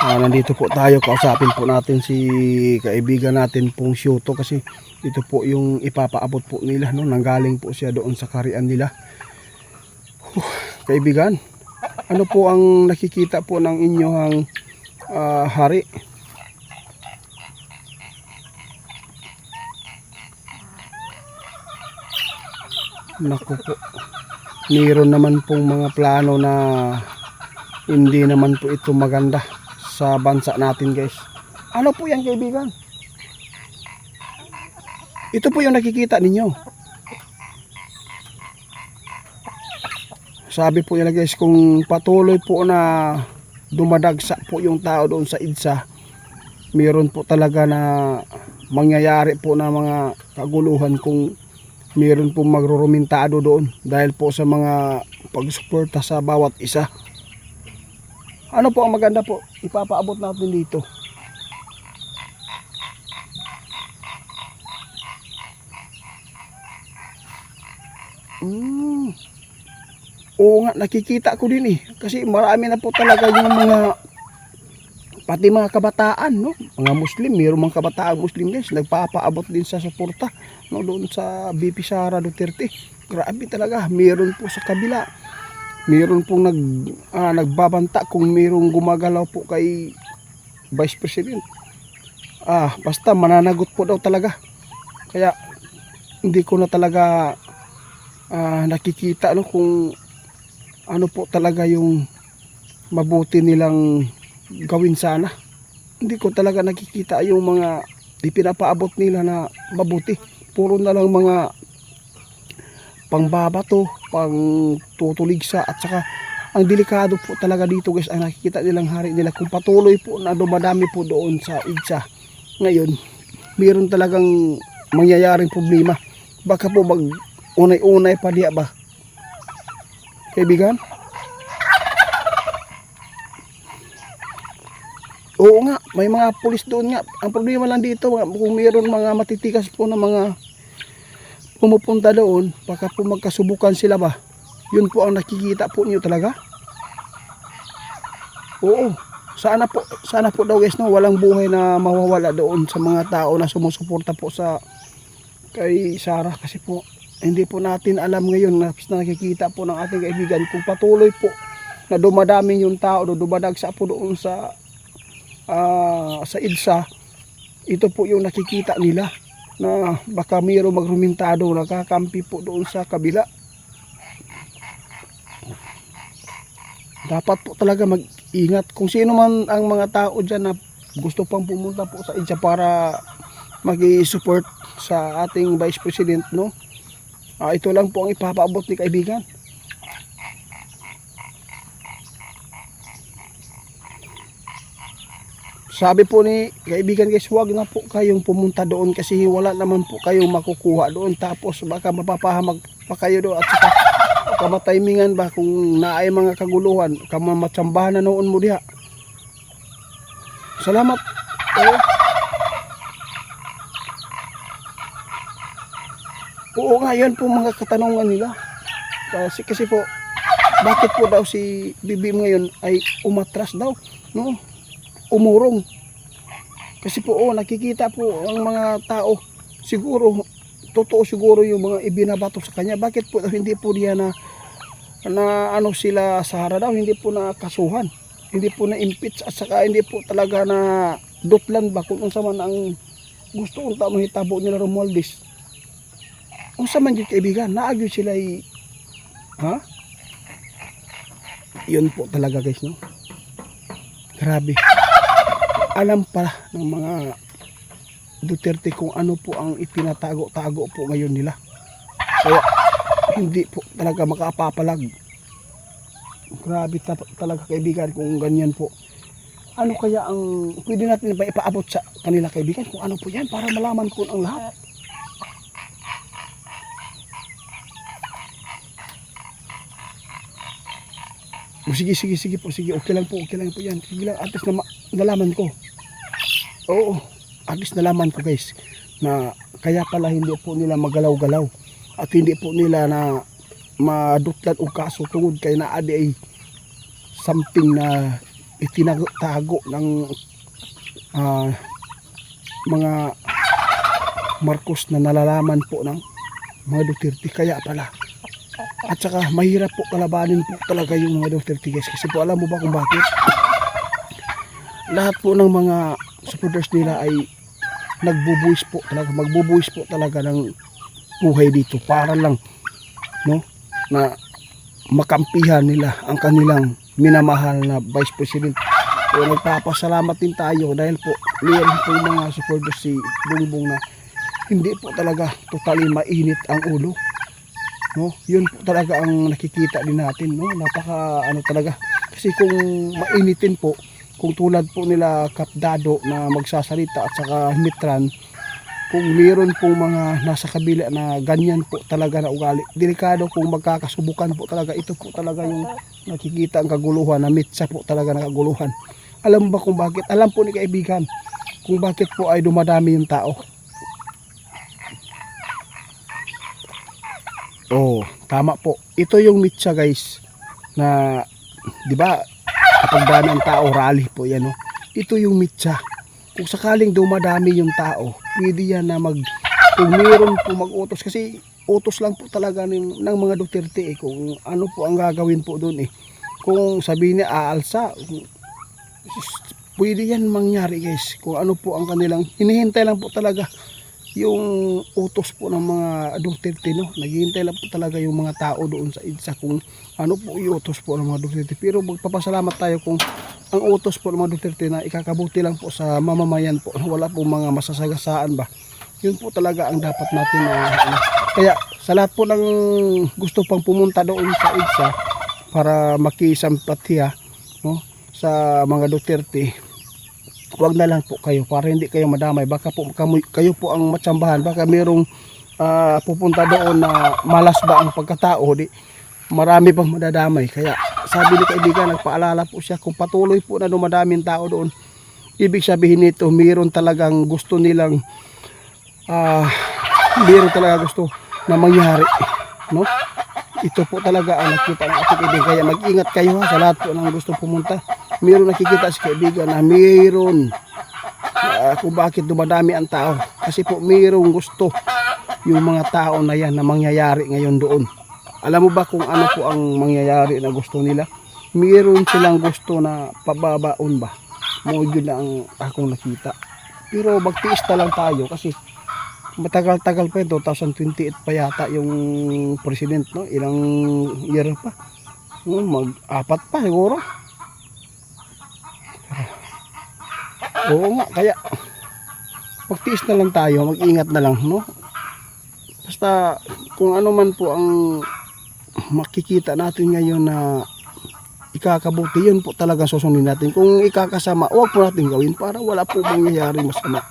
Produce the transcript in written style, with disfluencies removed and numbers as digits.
Nandito po tayo, kausapin po natin si kaibigan natin pong Shoto kasi ito po yung ipapaabot po nila, no? Nanggaling po siya doon sa karian nila. Kaibigan, ano po ang nakikita po ng inyong hari? Naku po, mayroon naman pong mga plano na hindi naman po ito maganda sa bansa natin, guys. Ano po yan, kaibigan? Ito po yung nakikita ninyo. Sabi po nila, guys, kung patuloy po na dumadagsa po yung tao doon sa EDSA, mayroon po talaga na mangyayari po na mga kaguluhan kung mayroon po magrurumentado doon dahil po sa mga pagsuporta sa bawat isa. Ano po ang maganda po ipapaabot natin dito? Oo nga, nakikita ko din eh. Kasi marami na po talaga yung mga, pati mga kabataan, no? Mga Muslim, mayroong mga kabataan Muslim, guys, nagpapaabot din sa suporta, no? Doon sa BP Sara Duterte. Grabe talaga, mayroon po sa kabila. Mayroon pong nagbabanta kung mayroong gumagalaw po kay Vice President. Basta mananagot po daw talaga. Kaya hindi ko na talaga nakikita, no, kung ano po talaga yung mabuti nilang gawin sana. Hindi ko talaga nakikita yung mga ipinapaabot nila na mabuti. Puro na lang mga pangbabato, pang tutuligsa, at saka ang delikado po talaga dito, guys, ang nakikita nilang hari nila kung patuloy po na dumadami po doon sa EDSA. Ngayon, mayroon talagang mangyayaring problema. Baka po mag unay-unay pa diya ba, kaibigan? Oo nga, may mga pulis doon nga. Ang problema lang dito, kung mayroon mga matitikas po na mga pumupunta doon, baka po magkasubukan sila ba. Yun po ang nakikita po niyo talaga. Oo, sana po daw, guys, no, walang buhay na mawawala doon sa mga tao na sumusuporta po sa kay Sara. Kasi po hindi po natin alam ngayon na nakikita po ng ating kaibigan kung patuloy po na dumadami yung tao, dumadagsa po doon sa EDSA. Ito po yung nakikita nila na baka mayroong magrumentado, nakakampi po doon sa kabila. Dapat po talaga mag-ingat kung sino man ang mga tao dyan na gusto pang pumunta po sa EDSA para mag-i-support sa ating Vice President, no? Ito lang po ang ipapaabot ni kaibigan. Sabi po ni kaibigan, guys, huwag na po kayong pumunta doon kasi wala naman po kayong makukuha doon. Tapos baka mapapahamag pa kayo doon at saka kamatimingan ba kung naay mga kaguluhan, kamamatsambahan na noon mo diha. Salamat. Oo nga, yan po mga katanungan nila. Kasi po, bakit po daw si BBM ngayon ay umatras daw, no? Umurong. Kasi po, nakikita po ang mga tao, siguro, totoo siguro yung mga ibinabato sa kanya. Bakit po hindi po diya na ano sila sa Sara daw, hindi po na kasuhan, hindi po na impeach, at saka hindi po talaga na dutlan ba kung unsa man ang gusto unta mahitabo nila Romualdez. Unsa man yung kaibigan, naagyo sila yun po talaga, guys, no? Grabe. Alam pala ng mga Duterte kung ano po ang itinatago-tago po ngayon nila. Kaya hindi po talaga makapapalag. Grabe talaga, kaibigan, kung ganyan po. Ano kaya ang pwede natin ba ipaabot sa kanila, kaibigan, kung ano po yan para malaman po ang lahat. Sige po, okay lang po yan. Sige lang, at least na nalaman ko. Oo, at least nalaman ko, guys, na kaya pala hindi po nila magalaw-galaw at hindi po nila na madutlan o kaso tungod kay naadi ay something na itinatago ng mga Marcos na nalalaman po ng mga Duterte. Kaya pala, at saka mahirap po kalabanin po talaga yung mga Duterte guys, kasi po alam mo ba kung bakit? Lahat po ng mga supporters nila ay magbubuwis po talaga ng buhay dito para lang, no, na makampihan nila ang kanilang minamahal na Vice President. So nagpapasalamat din tayo dahil po mayroon po mga supporters si Bongbong na hindi po talaga totally mainit ang ulo, no. Yun po talaga ang nakikita din natin, no. Napaka talaga, kasi kung mainitin po, kung tulad po nila Kapdado na magsasalita at saka Mitran, kung mayroon pong mga nasa kabila na ganyan po talaga na ugali, delikado kung magkakasubukan po talaga. Ito po talaga yung nakikita ang kaguluhan, na mitsa po talaga ng kaguluhan. Alam mo ba kung bakit? Alam po ni kaibigan kung bakit po ay dumadami yung tao. Oh, tama po. Ito yung mitsa guys, na di ba kapag dami ang tao, rally po yan, no? Ito yung mitsa. Kung sakaling dumadami yung tao, pwede yan na kung meron po mag-utos, kasi utos lang po talaga ng mga Duterte kung ano po ang gagawin po doon Kung sabihin niya aalsa, pwede yan mangyari guys. Kung ano po ang kanilang hinihintay lang po talaga yung utos po ng mga Duterte, no? Naghihintay lang po talaga yung mga tao doon sa EDSA kung ano po yung utos po ng mga Duterte. Pero magpapasalamat tayo kung ang utos po ng mga Duterte na ikakabuti lang po sa mamamayan po, wala po mga masasagasaan ba. Yun po talaga ang dapat natin kaya sa lahat po ng gusto pang pumunta doon sa EDSA para makisampatya, no, sa mga Duterte, huwag na lang po kayo para hindi kayo madamay. Baka po kayo po ang matsambahan, baka mayroong pupunta doon na malas ba ang pagkatao, di marami pang madadamay. Kaya sabi ni kaibigan, nagpaalala po siya, kung patuloy po na dumadaming tao doon, ibig sabihin nito mayroon talagang gusto nilang mayroon talaga gusto na mangyari, no? Ito po talaga ang nakita ng ating kaibigan. Kaya mag-ingat kayo sa lahat po ng gusto pumunta. Mayroon nakikita si kaibigan na mayroon kung bakit dumadami ang tao, kasi po mayroong gusto yung mga tao na yan na mangyayari ngayon doon. Alam mo ba kung ano po ang mangyayari na gusto nila? Mayroon silang gusto na pababaon ba. Yun na ang akong nakita. Pero magtiis na lang tayo kasi matagal-tagal pa yun. 2028 pa yata yung president, no? Ilang year pa, mag-4 pa siguro. Oo nga, kaya magtiis na lang tayo, mag-ingat na lang, no? Basta kung ano man po ang makikita natin ngayon na ikakabuti, yun po talaga susundin natin. Kung ikakasama, huwag po natin gawin para wala po mangyayari masama.